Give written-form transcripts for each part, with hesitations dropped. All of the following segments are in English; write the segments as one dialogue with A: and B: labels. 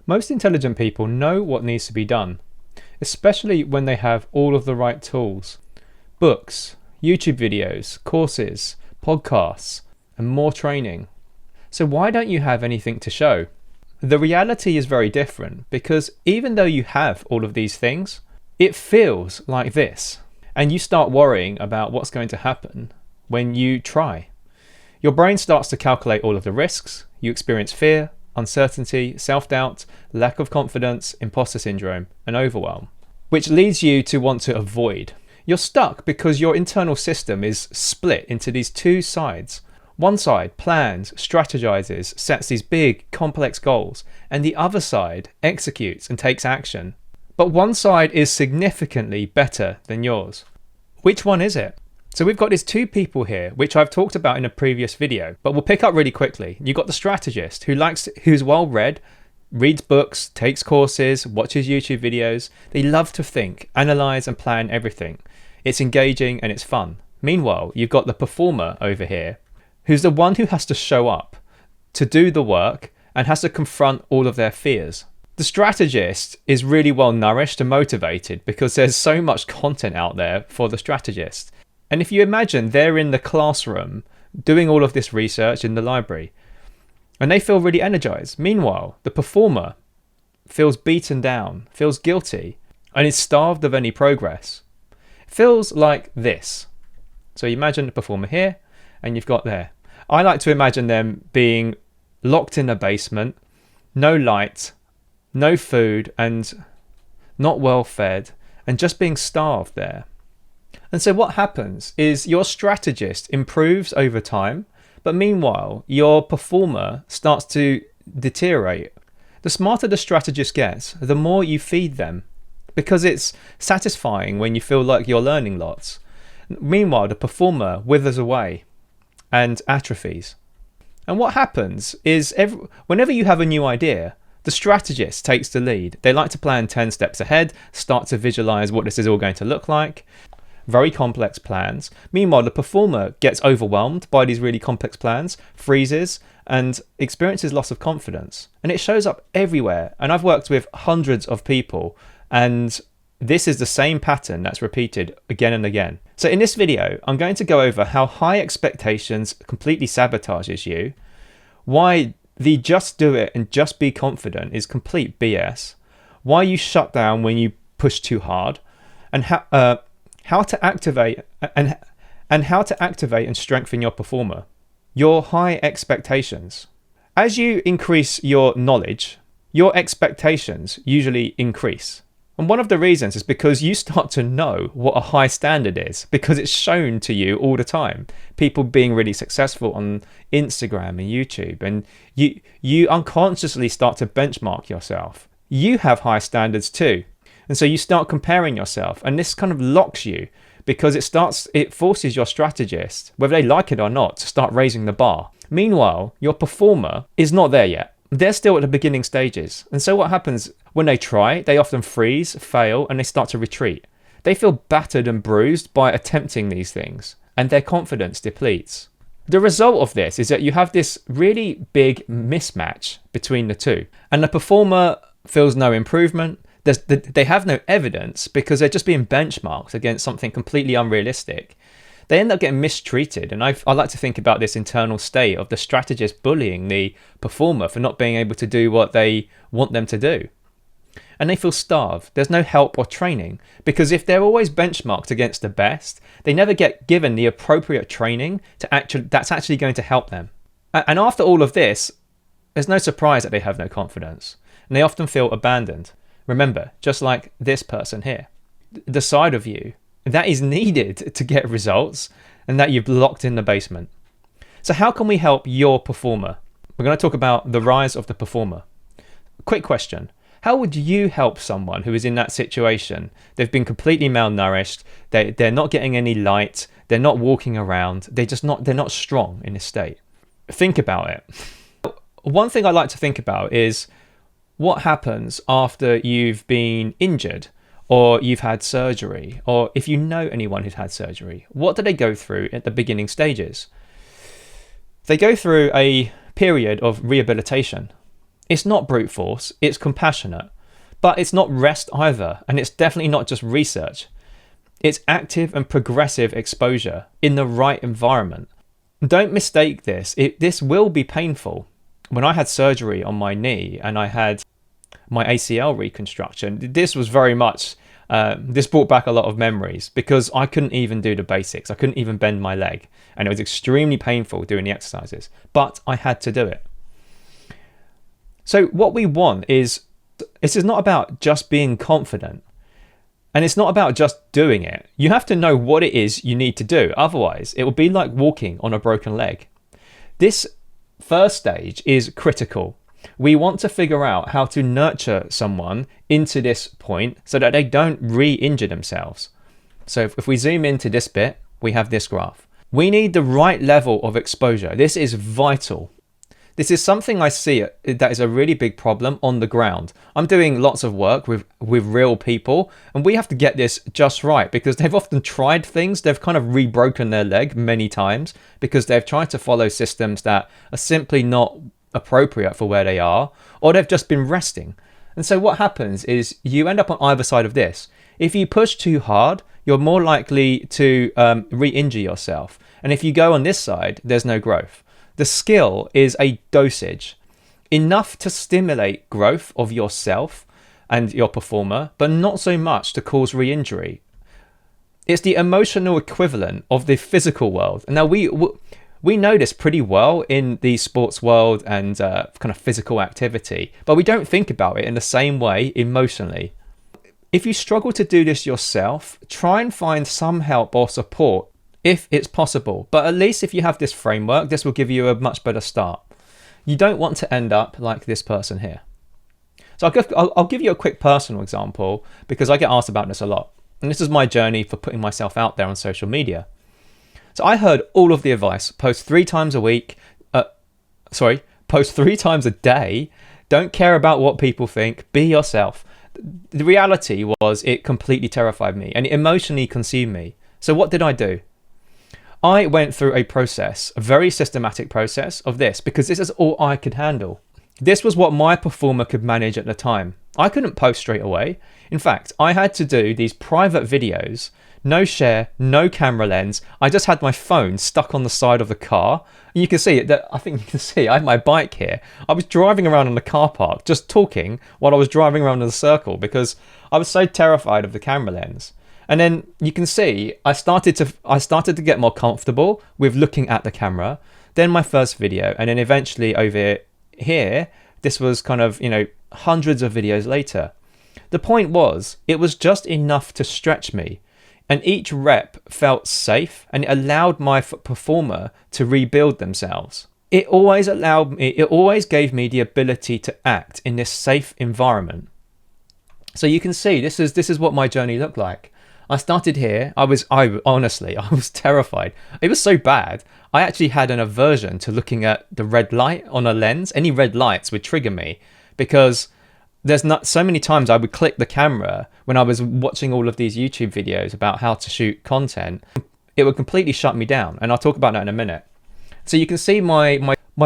A: Most intelligent people know what needs to be done, especially when they have all of the right tools. Books, YouTube videos, courses, podcasts, and more training. So why don't you have anything to show? The reality is very different, because even though you have all of these things, it feels like this. And you start worrying about what's going to happen when you try. Your brain starts to calculate all of the risks. You experience fear, uncertainty, self-doubt, lack of confidence, imposter syndrome, and overwhelm, which leads you to want to avoid. You're stuck because your internal system is split into these two sides. One side plans, strategizes, sets these big, complex goals, and the other side executes and takes action. But one side is significantly better than yours. Which one is it? So we've got these two people here, which I've talked about in a previous video, but we'll pick up really quickly. You've got the strategist who's well read, reads books, takes courses, watches YouTube videos. They love to think, analyze, and plan everything. It's engaging and it's fun. Meanwhile, you've got the performer over here, who's the one who has to show up, to do the work, and has to confront all of their fears. The strategist is really well nourished and motivated because there's so much content out there for the strategist. And if you imagine they're in the classroom doing all of this research in the library, and they feel really energized. Meanwhile, the performer feels beaten down, feels guilty, and is starved of any progress. It feels like this. So you imagine the performer here, and you've got there. I like to imagine them being locked in a basement, no light, no food, and not well fed, and just being starved there. And so what happens is your strategist improves over time, but meanwhile, your performer starts to deteriorate. The smarter the strategist gets, the more you feed them, because it's satisfying when you feel like you're learning lots. Meanwhile, the performer withers away and atrophies. And what happens is whenever you have a new idea, the strategist takes the lead. They like to plan 10 steps ahead, start to visualize what this is all going to look like. Very complex plans. Meanwhile, the performer gets overwhelmed by these really complex plans, freezes, and experiences loss of confidence. And it shows up everywhere. And I've worked with hundreds of people, and this is the same pattern that's repeated again and again. So in this video, I'm going to go over how high expectations completely sabotages you, why the just do it and just be confident is complete BS, why you shut down when you push too hard, and how to activate and strengthen your performer. Your high expectations. As you increase your knowledge, your expectations usually increase. And one of the reasons is because you start to know what a high standard is, because it's shown to you all the time. People being really successful on Instagram and YouTube, and you unconsciously start to benchmark yourself. You have high standards too. And so you start comparing yourself, and this kind of locks you, because it forces your strategist, whether they like it or not, to start raising the bar. Meanwhile, your performer is not there yet. They're still at the beginning stages. And so what happens when they try, they often freeze, fail, and they start to retreat. They feel battered and bruised by attempting these things, and their confidence depletes. The result of this is that you have this really big mismatch between the two, and the performer feels no improvement. They have no evidence because they're just being benchmarked against something completely unrealistic. They end up getting mistreated, and I like to think about this internal state of the strategist bullying the performer for not being able to do what they want them to do. And they feel starved. There's no help or training, because if they're always benchmarked against the best, they never get given the appropriate training that's actually going to help them. And after all of this, there's no surprise that they have no confidence, and they often feel abandoned. Remember, just like this person here, the side of you that is needed to get results and that you've locked in the basement. So how can we help your performer? We're going to talk about the rise of the performer. Quick question. How would you help someone who is in that situation? They've been completely malnourished. They're not getting any light. They're not walking around. They're not strong in this state. Think about it. One thing I like to think about is what happens after you've been injured, or you've had surgery, or if you know anyone who's had surgery. What do they go through at the beginning stages? They go through a period of rehabilitation. It's not brute force, it's compassionate. But it's not rest either, and it's definitely not just research. It's active and progressive exposure in the right environment. Don't mistake this. This will be painful. When I had surgery on my knee and I had my ACL reconstruction, this was very much, this brought back a lot of memories because I couldn't even do the basics. I couldn't even bend my leg, and it was extremely painful doing the exercises, but I had to do it. So what we want is, this is not about just being confident, and it's not about just doing it. You have to know what it is you need to do. Otherwise, it will be like walking on a broken leg. This first stage is critical. We want to figure out how to nurture someone into this point so that they don't re-injure themselves. So if we zoom into this bit, we have this graph. We need the right level of exposure. This is vital. This is something I see that is a really big problem on the ground. I'm doing lots of work with real people, and we have to get this just right because they've often tried things. They've kind of re-broken their leg many times because they've tried to follow systems that are simply not appropriate for where they are, or they've just been resting. And so what happens is you end up on either side of this. If you push too hard, you're more likely to re-injure yourself. And if you go on this side, there's no growth. The skill is a dosage, enough to stimulate growth of yourself and your performer, but not so much to cause re-injury. It's the emotional equivalent of the physical world. And now we know this pretty well in the sports world and kind of physical activity, but we don't think about it in the same way emotionally. If you struggle to do this yourself, try and find some help or support if it's possible. But at least if you have this framework, this will give you a much better start. You don't want to end up like this person here. So I'll give you a quick personal example because I get asked about this a lot. And this is my journey for putting myself out there on social media. So I heard all of the advice: post 3 times a week, post 3 times a day, don't care about what people think, be yourself. The reality was it completely terrified me and it emotionally consumed me. So what did I do? I went through a process, a very systematic process of this, because this is all I could handle. This was what my performer could manage at the time. I couldn't post straight away. In fact, I had to do these private videos, no share, no camera lens. I just had my phone stuck on the side of the car. And you can see it, I think you can see, I had my bike here. I was driving around in the car park, just talking while I was driving around in a circle because I was so terrified of the camera lens. And then you can see I started to get more comfortable with looking at the camera. Then my first video, and then eventually over here, this was kind of, hundreds of videos later. The point was, it was just enough to stretch me, and each rep felt safe and it allowed my performer to rebuild themselves. It always gave me the ability to act in this safe environment. So you can see this is what my journey looked like. I started here. Honestly, I was terrified. It was so bad. I actually had an aversion to looking at the red light on a lens. Any red lights would trigger me because there's not so many times I would click the camera when I was watching all of these YouTube videos about how to shoot content. It would completely shut me down. And I'll talk about that in a minute. So you can see my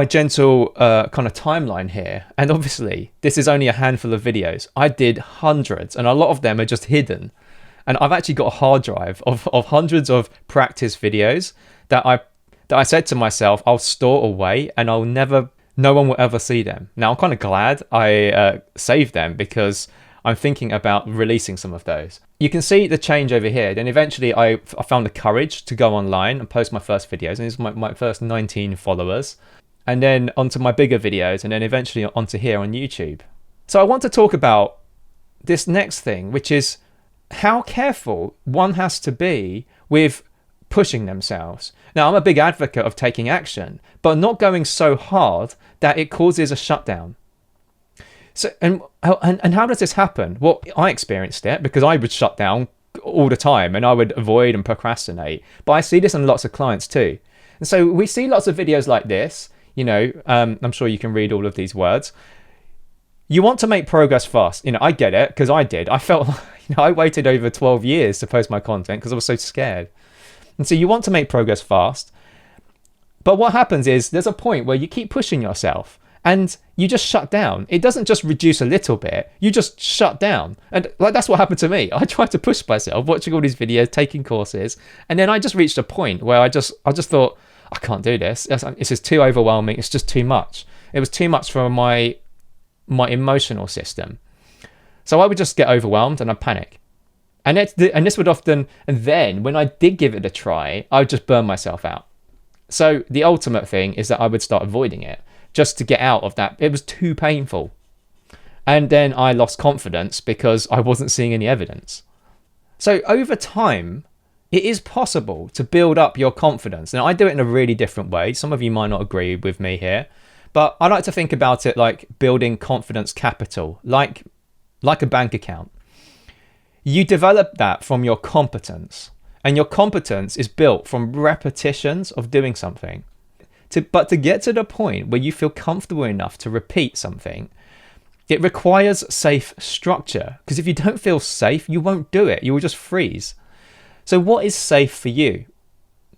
A: gentle kind of timeline here. And obviously this is only a handful of videos. I did hundreds and a lot of them are just hidden. And I've actually got a hard drive of hundreds of practice videos that I said to myself, I'll store away and no one will ever see them. Now, I'm kind of glad I saved them because I'm thinking about releasing some of those. You can see the change over here. Then eventually I found the courage to go online and post my first videos. And this is my first 19 followers. And then onto my bigger videos and then eventually onto here on YouTube. So I want to talk about this next thing, which is how careful one has to be with pushing themselves. Now, I'm a big advocate of taking action, but not going so hard that it causes a shutdown. So, and how does this happen? Well, I experienced it because I would shut down all the time and I would avoid and procrastinate. But I see this in lots of clients too. And so we see lots of videos like this, I'm sure you can read all of these words. You want to make progress fast. I get it because I did. I felt like, I waited over 12 years to post my content because I was so scared. And so you want to make progress fast. But what happens is there's a point where you keep pushing yourself and you just shut down. It doesn't just reduce a little bit, you just shut down. And like, that's what happened to me. I tried to push myself watching all these videos, taking courses, and then I just reached a point where I just thought, I can't do this. This is too overwhelming. It's just too much. It was too much for my emotional system. So I would just get overwhelmed and I'd panic. And this would often, and then when I did give it a try, I would just burn myself out. So the ultimate thing is that I would start avoiding it just to get out of that. It was too painful. And then I lost confidence because I wasn't seeing any evidence. So over time, it is possible to build up your confidence. Now, I do it in a really different way. Some of you might not agree with me here, but I like to think about it like building confidence capital, like a bank account. You develop that from your competence, and your competence is built from repetitions of doing something. But to get to the point where you feel comfortable enough to repeat something, it requires safe structure, because if you don't feel safe, you won't do it. You will just freeze. So what is safe for you?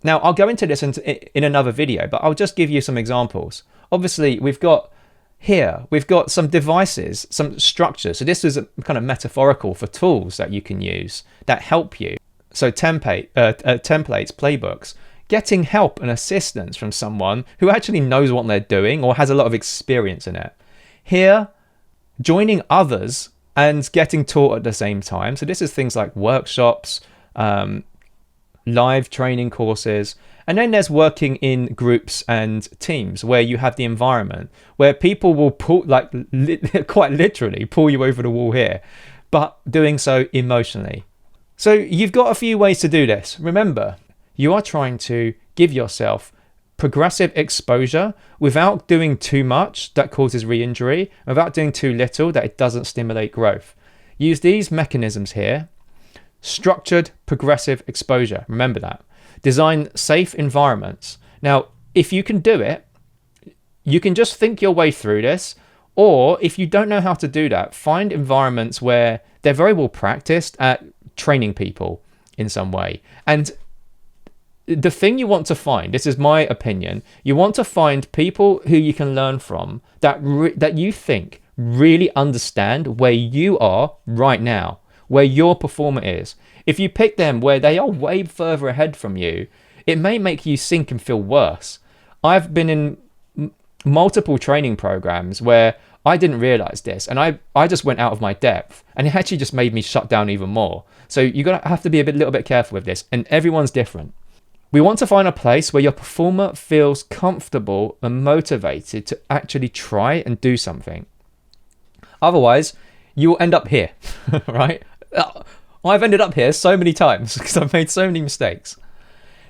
A: Now, I'll go into this in another video, but I'll just give you some examples. Obviously, we've got some devices, some structures. So this is kind of metaphorical for tools that you can use that help you. So templates, playbooks, getting help and assistance from someone who actually knows what they're doing or has a lot of experience in it. Here, joining others and getting taught at the same time. So this is things like workshops, live training courses, and then there's working in groups and teams where you have the environment where people will pull, quite literally pull you over the wall here, but doing so emotionally. So you've got a few ways to do this. Remember, you are trying to give yourself progressive exposure without doing too much that causes re-injury, without doing too little that it doesn't stimulate growth. Use these mechanisms here. Structured progressive exposure. Remember that. Design safe environments. Now, if you can do it, you can just think your way through this, or if you don't know how to do that, find environments where they're very well practiced at training people in some way. And the thing you want to find, this is my opinion, you want to find people who you can learn from that you think really understand where you are right now, where your performer is. If you pick them where they are way further ahead from you, it may make you sink and feel worse. I've been in multiple training programs where I didn't realize this, and I just went out of my depth, and it actually just made me shut down even more. So you're gonna have to be a little bit careful with this, and everyone's different. We want to find a place where your performer feels comfortable and motivated to actually try and do something. Otherwise, you'll end up here, right? I've ended up here so many times because I've made so many mistakes.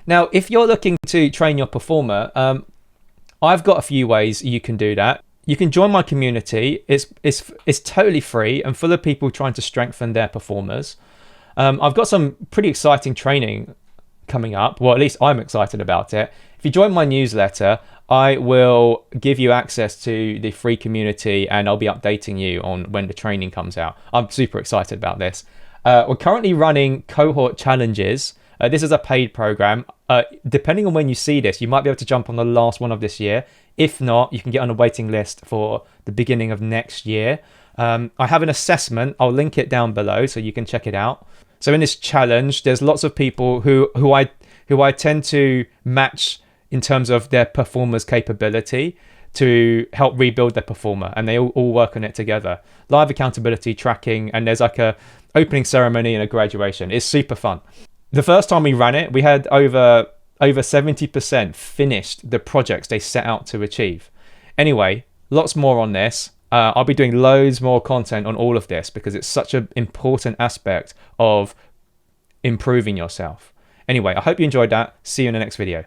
A: Now, if you're looking to train your performer, I've got a few ways you can do that. You can join my community. It's totally free and full of people trying to strengthen their performers. I've got some pretty exciting training coming up. Well, at least I'm excited about it. If you join my newsletter, I will give you access to the free community and I'll be updating you on when the training comes out. I'm super excited about this. We're currently running cohort challenges. This is a paid program. Depending on when you see this, you might be able to jump on the last one of this year. If not, you can get on a waiting list for the beginning of next year. I have an assessment. I'll link it down below so you can check it out. So in this challenge, there's lots of people who I tend to match in terms of their performer's capability to help rebuild their performer, and they all work on it together. Live accountability tracking, and there's like a opening ceremony and a graduation. It's super fun. The first time we ran it, we had over 70% finished the projects they set out to achieve. Anyway, lots more on this. I'll be doing loads more content on all of this because it's such an important aspect of improving yourself. Anyway, I hope you enjoyed that. See you in the next video.